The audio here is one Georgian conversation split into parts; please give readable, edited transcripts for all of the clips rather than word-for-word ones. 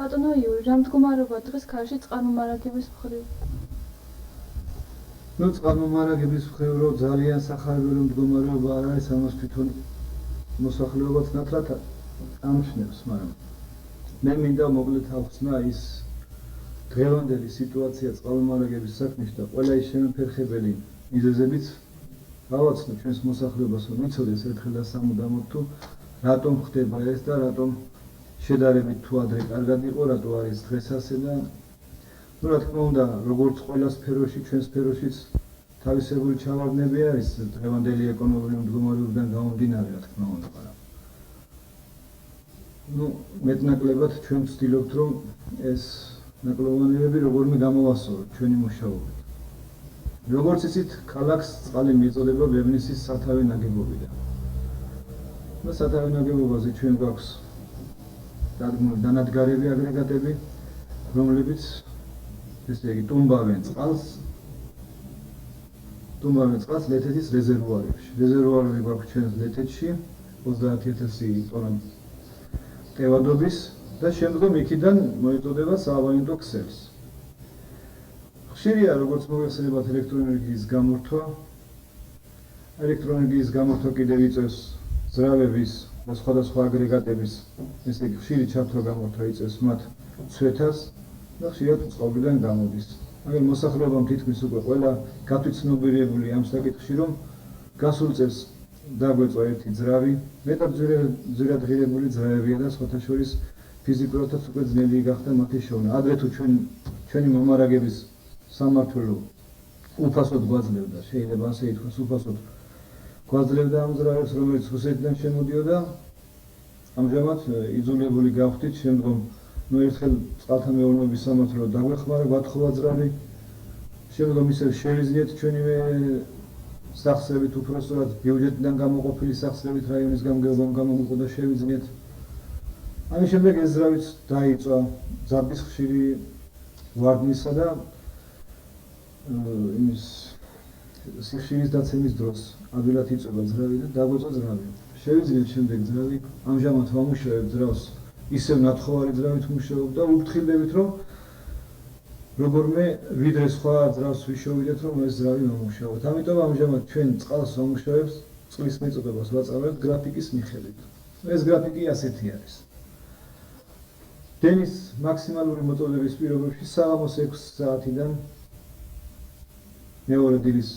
ბატონო იური, რა მდგომარეობა დღეს ქარში წყალმომარაგების მხრივ? ნუ წყალმომარაგების მხრივ რომ ძალიან სახარებელი მდგომარეობა არ არის, ამას თვითონ მოსახლეობაც ნათლად ამჩნევს, მაგრამ მე მინდა მოკლედ ავხსნა ის დღევანდელი სიტუაცია წყალმომარაგების საქმეში და ყველა ის შემოფერხებელი მიზეზებიც გავაცნო ჩვენს მოსახლეობას, რომ იცოდეს ერთხელ და სამუდამოდ თუ რატომ ხდება ეს და რატომ შედარებით თუ ადრე კარგად იყო, რატო არის დღეს ასე და ну რა თქმა უნდა, როგორც ყველა სფეროში, ჩვენ სფეროშიც თავისებური ჩავარდნები არის დღევანდელი ეკონომიკური მდგომარეობიდან გამომდინარე, რა თქმა უნდა, მაგრამ ну მეტნაკლებად ჩვენ ვცდილობთ, რომ ეს ნაკლოვანებები როგორმე გამოვასწოროთ ჩვენი მუშაობით. როგორც იცით, ქალაქს წყალი მიეწოდება ბებნისის სათავე ნაგებობიდან. და სათავე ნაგებობაზე ჩვენ გვაქვს დანადგარები აგრეგატები, რომლებიც ესე იგი ტუმბავენ წყალს ლეთეთის რეზერვუარებში. რეზერვუარები გვაქვს ჩვენს ლეთეთში 30000 ტონა ტევადობის და შემდგომ იქიდან მოეწოდება სააბონენტო ქსელს. ხშირია როგორც მოიხსენებათ ელექტროენერგიის გამორთვა. ელექტროენერგიის გამორთვა კიდევ იწევს ზრავების და სხვადასხვა აგრეგატების, ესე იგი ხშირი ჩართვა გამორთვა იწევს მათ ცვეთას და ხშირად წყალიდან გამოდის. მაგრამ მოსახლეობამ თითქმის უკვე ყველა გათვითცნობიერებული ამ საკითხში, რომ გასულ წელს დაგვეწვა ერთი ძრავი, მეტად ძვირად ღირებული ძრავებია და სხვათა შორის ფიზიკურადაც უკვე ძნელი გახდა მათი შოვნა. ადრე თუ ჩვენი მომარაგების სამმართველო უფასოდ გვაძლევდა, შეიძლება ასე ითქვას, უფასოდ გვაძლევდა ამ ძრავებს, რომელიც რუსეთიდან შემოდიოდა. ამჟამად იძულებული გავხდით შემდგომ ну ერთხელ წყალთა მეურნეობის სამმართველო დაგვეხმარა, გვათხოვა ძრავი. შემდგომ ისევ შევიზნიეთ ჩვენივე სახსრებით, უпростоრად ბიუჯეტიდან გამოყოფილი სახსრებით რაიონის გამგეობამ გამოგვიყო და შევიზნიეთ. ამის შემდეგ ეს ძრავიც დაიწვა ძაბის ხშირი ვარდნისა და იმის სიხშირის დაცემის დროს ადვილად იწვება ძრავი და დაგვეწვა ძრავი. შევიზნიეთ შემდეგ ძრავი, ამჟამად ვამუშავებ ძრავს ისევ ნათხოვარი ძრავით ვმუშაობ და ვფრთხილდებით, რომ როგორმე ვიდრე სხვა ძრავს ვიშოვიდეთ, რომ ეს ძრავი მომუშავოთ. ამიტომ ამჟამად ჩვენ წყალს ვამუშავებთ, წყლის მიწოდებას ვაწავებთ გრაფიკის მიხედვით. ეს გრაფიკი ასეთი არის. დენის მაქსიმალური მოწოდების პირობებში საღამოს 6 საათიდან მეორე დილის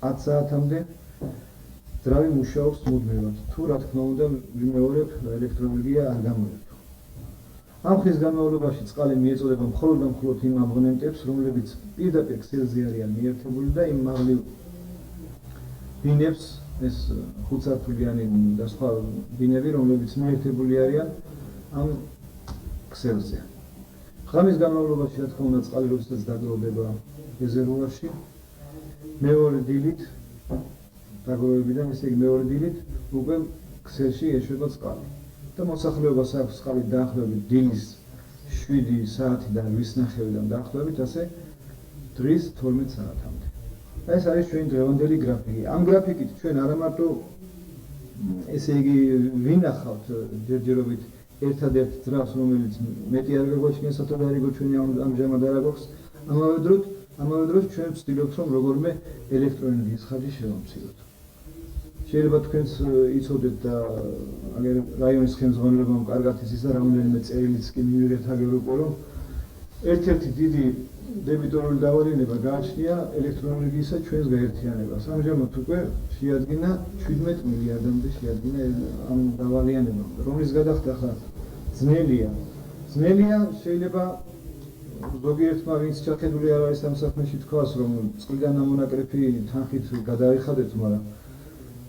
10 საათამდე ძრავი მუშაობს მუდმივად. თუ რა თქმა უნდა ვიმეორებ ელექტროენერგია არ გამოირთო. ამ ხნის განმავლობაში წყალი მიეწოდება მხოლოდ და მხოლოდ იმ აბონენტებს, რომლებიც პირდაპირ ქსელზე არიან მიერთებული და იმ მაღლივ ბინებს, ეს 5 სართულიანი და სხვა ბინები, რომლებიც მიერთებული არიან ამ ქსელზე. ღამის განმავლობაში რა თქმა უნდა წყალი როდესაც დაგროვდება რეზერვუარში, მეორე დილით დაგროვებიდან, ესე იგი მეორე დილით უკვე ქსელში ეშვება წყალი. და მოსახლეობას აქვს წყალი დაახლოებით დილის 7 საათიდან 8:30-დან დაახლოებით ასე დღის 12 საათამდე. ეს არის ჩვენი დღევანდელი გრაფიკი. ამ გრაფიკით ჩვენ არა მარტო ესე იგი ვინახავთ ჯერჯერობით ერთადერთ ძრავს, რომელიც მეტი არ გაგვაჩნია სათადარიგო ჩვენი ამჟამად არ აქვს, ამავე დროს ჩვენ ვცდილობთ, რომ როგორმე ელექტროენერგიის ხარჯი შევამციროთ. შეიძლება თქვენს იცოდეთ და აგერ რაიონის ხელმძღვანელობამ კარგად იცის და რამდენიმე წერილიც კი მივიღეთ აგეროპო, რომ ერთ-ერთი დიდი დებიტორული დავალიანება გააჩნია ელექტროენერგიისა ჩვენს გაერთიანებას. ამჟამად უკვე შეადგინა 17 მილიარდამდე შეადგინა ამ დავალიანებამ, რომლის გადახდა ხა ძნელია, შეიძლება ზოგიერთმა ვინც ჩახედული არ არის ამ საქმეში თქვას, რომ წყლიდან ამონაკრეფი თანხით გადაიხადეთ, მაგრამ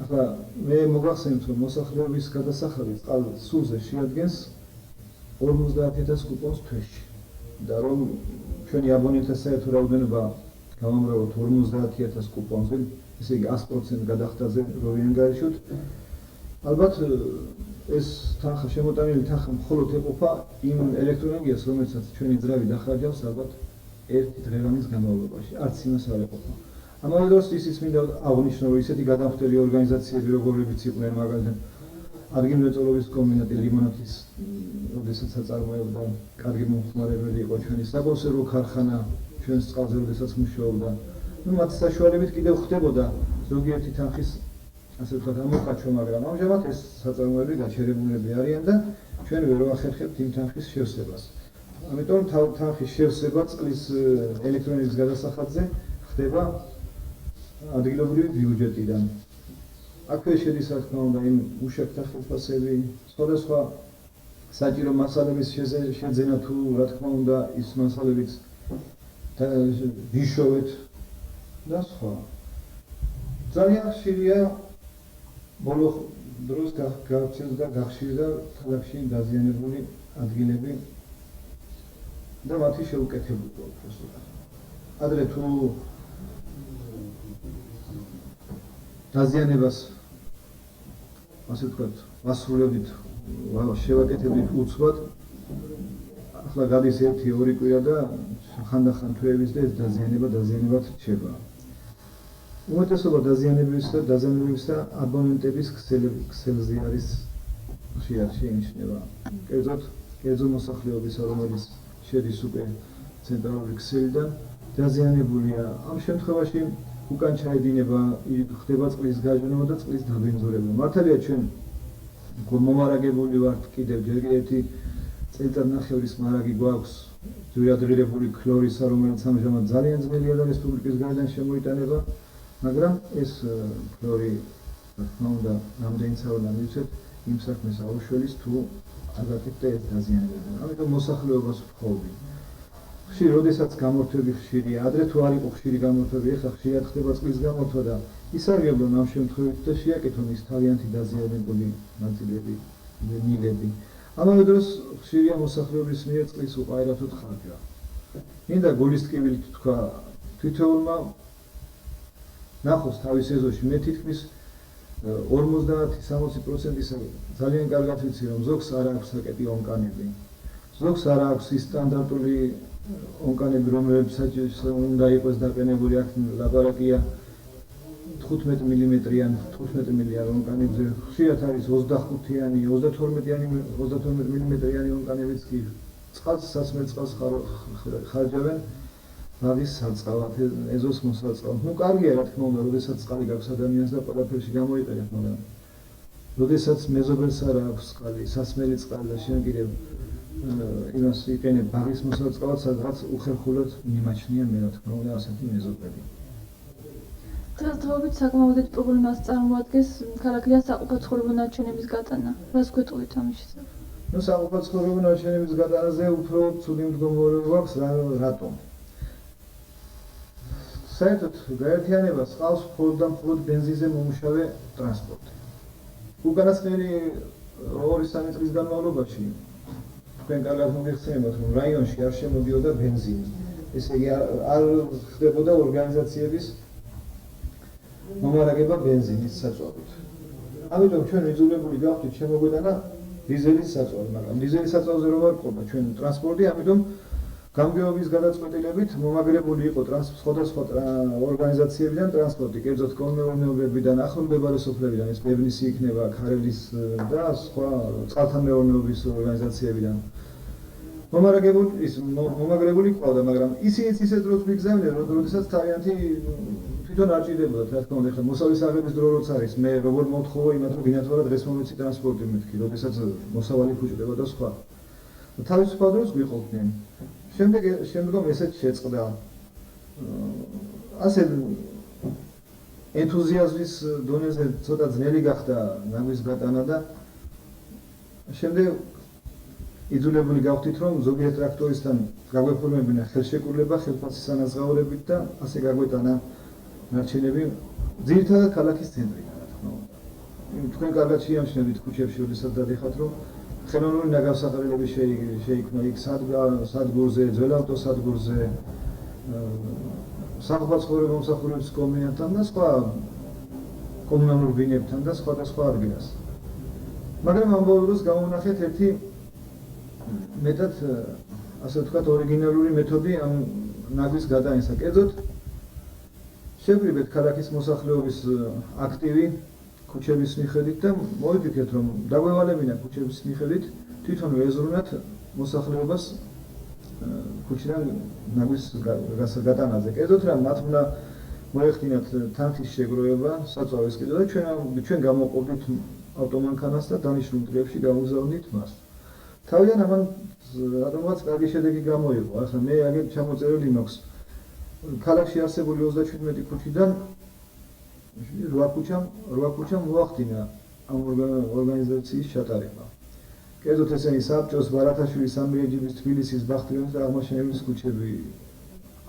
ახლა მე მოგახსენებთ, რომ მოსახლეობის გადასახადი სულზე შეადგენს 50000 კუპონს თვეში და რომ ჩვენი აბონენტთა საერთო რაოდენობა გავამრავლოთ 50000 კუპონზე, ესე იგი 100% გადახდაზე რო ვიანგარიშოთ, ალბათ ეს თანხა შემოტანილი თანხა მხოლოდ ეყოფა იმ ელექტროენერგიას, რომელსაც ჩვენი ძრავი დახარჯავს ალბათ ერთი დღევამის განმავლობაში, არც იმას არ ეყოფა. ამავე დროს ისიც მინდა აღნიშნო, რომ ისეთი გადამხდელი ორგანიზაციები, როგორებიც იყვნენ მაგალითად ადგილმრეწველობის კომბინატი ლიმონათის როდესაც აწარმოებდა, კარგი მომხმარებელი იყო ჩვენი საკონსერვო ქარხანა ჩვენს წყალზე როდესაც მუშაობდა. მათ საშუალებით კიდევ ხდებოდა ზოგიერთი თანხის ასე ვთქვათ ამოკაჩვა, მაგრამ ამჟამად ეს საწარმოები გაჩერებულები არიან და ჩვენ ვერ ვახერხებთ იმ თანხის შევსებას. ამიტომ თანხის შევსება წყლის ელექტროენერგიის გადასახადზე ხდება ადგილობრივი ბიუჯეტიდან. აქვე შედის რა თქმა უნდა იმ მუშაკთა ხელფასები, სხვადასხვა საჭირო მასალების შეძენა თუ რა თქმა უნდა ის მასალებიც დიშოვეთ და სხვა. ძალიან ხშირია ბოლო დროს გავრცელდა და გახშირდა ქალაქში დაზიანებული ადგილები და მათი შეუკეთებულება უბრალოდ. ადრე თუ დაზიანებას ასე ვთქვათ, ვასრულებდით, შევაკეთებდით უცბად. ახლა გადის 1-2 კვირა და ხანდახან თვეების და ეს დაზიანებად რჩება. უმეტესობა დაზიანებების და აბონენტების ქსელზე არის ხშირად შეინიშნება. კერძო მოსახლეობისა, რომელიც შედის უკვე ცენტრალური ქსელიდან დაზიანებულია. ამ შემთხვევაში უკან ჩაედინება, ხდება წყლის გაჟონება და წყლის დაბენზურება. მართალია ჩვენ მომარაგებული ვართ კიდევ ჯერ ერთი წელიწადნახევრის მარაგი გვაქვს ძვირადღირებული ქლორისა, რომელიც ამჟამად ძალიან ძნელია და რესპუბლიკის გარედან შემოიტანება, მაგრამ ეს ქლორი რა თქმა უნდა რამდენიც არ უნდა მივცეთ იმ საქმეს აუშველის თუ არ გაკეთდა ეს დაზიანებები. ამიტომ მოსახლეობას ვთხოვდი. ხშირ როდესაც გამორთვები ხშირია, ადრე თუ არ იყო ხშირი გამორთვები, ეხლა ხშირად ხდება წყლის გამორთვა და ისარგებლონ ამ შემთხვევით და შეაკეთონ ის თავიანთი დაზიანებული ნაწილები, მილები. ამავე დროს ხშირია მოსახლეობის მიერ წყლის უყარათოდ ხარჯვა. მინდა გულის ტკივილით თქვა თითოეულმა ნახოს თავის ეზოში, მე თითქმის 50-60% ძალიან კარგად ვიცი, რომ ზოგს არ აქვს საკეტი ონკანები, ზოგს არ აქვს ის სტანდარტული ონკანები, რომლებსაც უნდა იყოს დაყენებული, აქ ლაპარაკია 15 მმ-იან, 15 მმ ონკანებზე, ხშირად არის 25-იანი, 32 მმ-იანი ონკანებიც კი წყალს, სასმელ წყალს ხარჯავენ ბაღის საწყალად, ეზოს მოსაწყალად. ნუ კარგია რა თქმა უნდა, როდესაც წყალი გაქვს ადამიანს და ყველაფერში გამოიყენებ, მაგრამ როდესაც მეზობელს არ აქვს წყალი, სასმელი წყალი და შენ კიდევ იმას იყენებ ბაღის მოსაწყალად, სადღაც უხერხულად მიმაჩნია მე რა თქმა უნდა ასეთი მეზობელი. დღესდღეობით საკმაოდ დიდ პრობლემას წარმოადგენს ქალაქიდან საყოფაცხოვრებო ნარჩენების გატანა. რას გვეტყვით ამის შესახებ? ნუ საყოფაცხოვრებო ნარჩენების გატანაზე უფრო ცუდი მდგომარეობა აქვს, რატომ? საერთოდ გაერთიანებას ყავს მხოლოდ ბენზინზე მომუშავე ტრანსპორტი. უკანასკნელი 2-3 წლის განმავლობაში თქვენ კარგად მოგეხსენებათ, რომ რაიონში არ შემოდიოდა ბენზინი. ესე იგი არ ხდებოდა ორგანიზაციების მომარაგება ბენზინის საწვავით. ამიტომ ჩვენ იძულებული გავხდით შემოგვეტანა დიზელის საწვავი, მაგრამ დიზელის საწვავზე რომ არ ყობა ჩვენ ტრანსპორტი, ამიტომ გამგეობის გადაწყვეტილებით მომაგრებული იყო სხვადასხვა ორგანიზაციებიდან ტრანსპორტი, კერძოდ კოლმეურნეობებიდან, ახლომდებარე სოფლებიდან, ეს ბებნისი იქნება, ქარელის და სხვა წყალთან მეურნეობის ორგანიზაციებიდან. მომაგრებული ყავდა, მაგრამ ისინიც ისეთ დროს მიგზავნიან, როდესაც თავიანთი თვითონ არ ჭირდებოდათ, რა თქმა უნდა, ხა მოსავლის აღების დრო როც არის, მე როგორ მოვთხოვო იმათ, რომ გინათვალა დღეს მომეცი ტრანსპორტი მეთქი, როდესაც მოსავალი ფუჭდება და სხვა. თავისუფალ დროს გვიყოფდნენ. შემდგომ ესეც შეწყდა. ასე ენთუზიაზმის დონეზე ცოტა ძნელი გახდა ნაგვის გატანა და შემდეგ იძულებული გავხდით, რომ ზოგიერთ ტრაქტორისთან გაგვეფორმებინა ხელშეკრულება ხელფასის ანაზღაურებით და ასე გაგვეტანა ნარჩენები ძირითადად ქალაქის ცენტრიდან, რა თქმა უნდა. თქვენ კარგად შეამჩნევთ ქუჩებში, როდესაც დადიხართ, რომ ხელოვნური ნაგავსახარებლები შეიქმნა იქ სადგურზე, ძველ ავტოსადგურზე, საყოფაცხოვრებო მომსახურების კომბინატთან და სხვა კომუნალურ ბინებთან და სხვადასხვა ადგილას. მაგრამ ამ ბოლო დროს გამოვნახეთ ერთი მეტად ასე ვთქვათ ორიგინალური მეთოდი ამ ნაგვის გადაინსა. კერძოდ შევკრიბეთ ქალაქის მოსახლეობის აქტივი ქუჩების მიხედვით და მოვიფიქრეთ, რომ დაგვევალებინა ქუჩების მიხედვით თვითონ ვეზრუნათ მოსახლეობას ქუჩიდან ნაგვის გატანაზე. კერძოდ რა მათ უნდა მოეხდინათ თანხის შეგროვება, საწვავის კიდო და ჩვენ გამოყოფდით ავტომანქანას და დანიშნულ დღეებში გამოგზავნით მას. თავიდან ამან რატომღაც კარგი შედეგი გამოიღო. ახლა მე აგერ ჩამოწერილი მაქვს ქალაქში არსებული 37 ქუჩიდან 8 ქუჩამ მოახდინა ამ ორგანიზაციის ჩატარება. კერძოდ ესენი საბჭოს, ბარათაშვილის, ამირეჯიბის, თბილისის, ბახტრიანის და აღმაშენებლის ქუჩები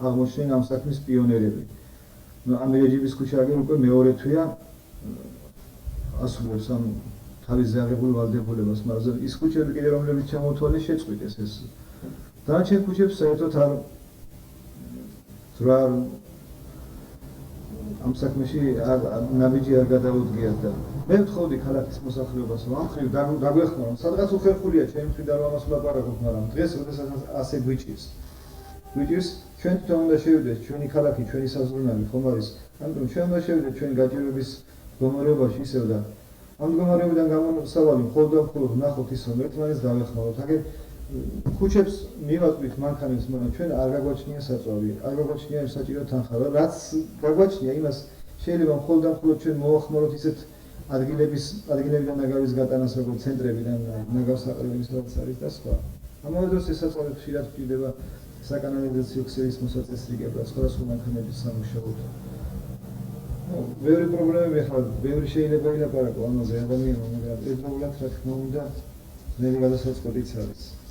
აღმოჩნდნენ ამ საქმის პიონერები. ამირეჯიბის ქუჩა აგერ უკვე მეორე თვეა ასრულებს ამ თავის აღებულ ვალდებულებას, მაგრამ ის ქუჩები კიდე რომლებიც ჩამოთვალეს შეწყვიტეს ეს. დანარჩენ ქუჩებს საერთოდ არ ამ საქმეში ნაბიჯი არ გადაუდგიათ და მე ვთხოვდი ქალაქის მოსახლეობას, რომ ამ ხრივ დაგვეხმაროთ. სადღაც უხერხულია ჩემი მხრიდან რომ ამას ვლაპარაკობ, მაგრამ დღეს როდესაც ასე გვიჭირს, ჩვენ თვითონ უნდა შევიდეთ ჩვენი ქალაქი, ჩვენი საზრუნავი ხომ არის? ამიტომ ჩვენ უნდა შევიდეთ ჩვენი გაჭირვების მდგომარეობაში ისევ და ამ მდგომარეობიდან გამოსავალი მხოლოდ და მხოლოდ ვნახოთ ის, რომ ერთმანეთს დავეხმაროთ. აგერ ქუჩებს მივაწყდით მანქანებს, მაგრამ ჩვენ არ გაგვაჩნია საწვავი, არ გაგვაჩნია საჭირო თანხა. რაც გაგვაჩნია, იმას შეიძლება მხოლოდ და მხოლოდ ჩვენ მოვახმაროთ ისეთ ადგილებიდან ნაგავის გატანას, როგორც ცენტრებიდან ნაგავს აყრევინის რაც არის და სხვა. ამავე დროს ეს საწვავი ხშირად გვჭირდება საკანალიზაციო ქსელის მოსაწესრიგებლად და სხვადასხვა მანქანების სამუშაოდ. ბევრი პრობლემები ახლა, ბევრი შეიძლება ილაპარაკო ამაზე ადამიანმა, მაგრამ ერთდროულად რა თქმა უნდა, ძნელი გადასაწყვეტიც არის.